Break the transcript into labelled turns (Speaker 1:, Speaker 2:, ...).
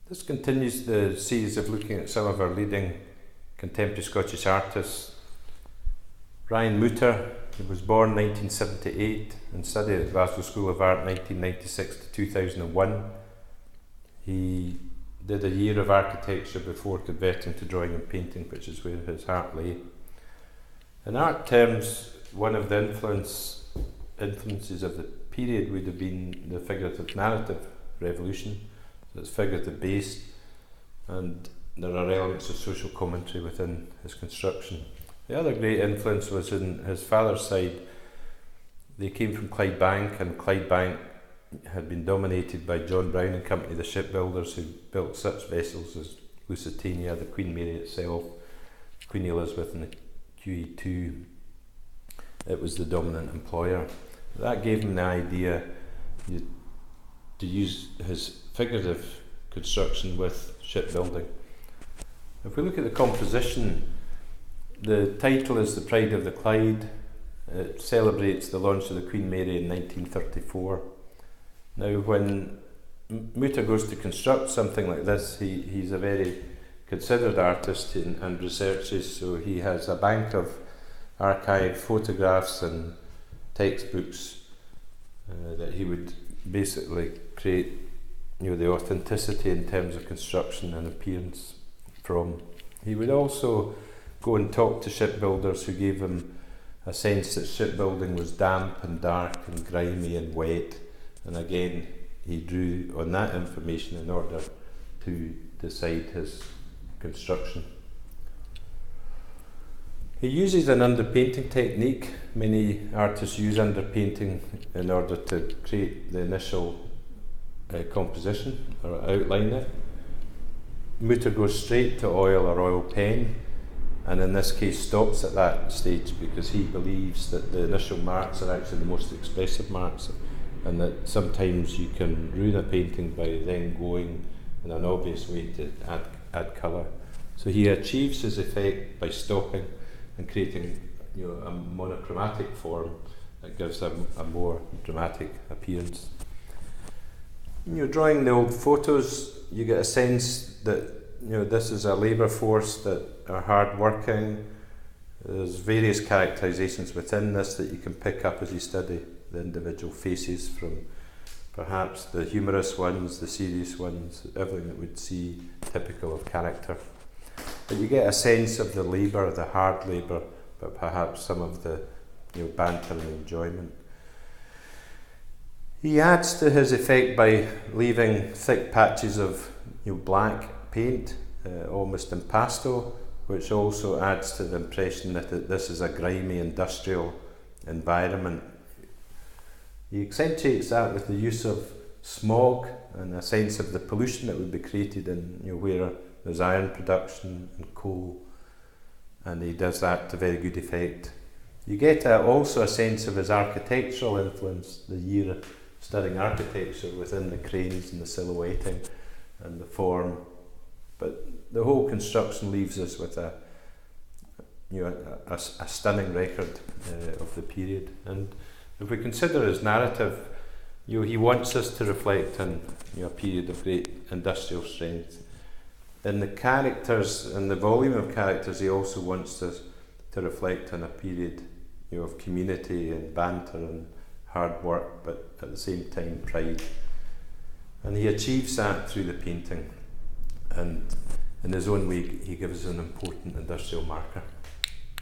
Speaker 1: This continues the series of looking at some of our leading contemporary Scottish artists. RYAN MUTTER, he was born 1978 and studied at Glasgow School of Art 1996 to 2001. He did a year of architecture before converting to drawing and painting, which is where his heart lay. In art terms, one of the influences of the period would have been the figurative narrative revolution. So it's figurative based, and there are elements of social commentary within his construction. The other great influence was in his father's side. They came from Clydebank, and Clydebank had been dominated by John Brown and Company, the shipbuilders who built such vessels as Lusitania, the Queen Mary itself, Queen Elizabeth and the QE2. It was the dominant employer. That gave him the idea to use his figurative construction with shipbuilding. If we look at the composition, the title is The Pride of the Clyde. It celebrates the launch of the Queen Mary in 1934. Now, when Mutter goes to construct something like this, he's a very considered artist and researches, so he has a bank of archived photographs and textbooks that he would basically create, the authenticity in terms of construction and appearance from. He would also go and talk to shipbuilders who gave him a sense that shipbuilding was damp and dark and grimy and wet, and again he drew on that information in order to decide his construction. He uses an underpainting technique. Many artists use underpainting in order to create the initial composition or outline it. Mutter goes straight to oil or oil pen, and in this case stops at that stage because he believes that the initial marks are actually the most expressive marks, and that sometimes you can ruin a painting by then going in an obvious way to add colour. So he achieves his effect by stopping and creating a monochromatic form that gives a more dramatic appearance. When you're drawing the old photos, you get a sense that this is a labour force that are hard working. There's various characterisations within this that you can pick up as you study the individual faces, from perhaps the humorous ones, the serious ones, everything that would see typical of character. But you get a sense of the labour, the hard labour, but perhaps some of the banter and enjoyment. He adds to his effect by leaving thick patches of black paint, almost impasto, which also adds to the impression that this is a grimy industrial environment. He accentuates that with the use of smog and a sense of the pollution that would be created in where there's iron production and coal, and he does that to very good effect. You get also a sense of his architectural influence, the year studying architecture within the cranes and the silhouetting and the form, but the whole construction leaves us with a stunning record of the period. And if we consider his narrative, he wants us to reflect on a period of great industrial strength. In the characters and the volume of characters, he also wants us to reflect on a period of community and banter and hard work, but at the same time pride. And he achieves that through the painting, and in his own way he gives us an important industrial marker.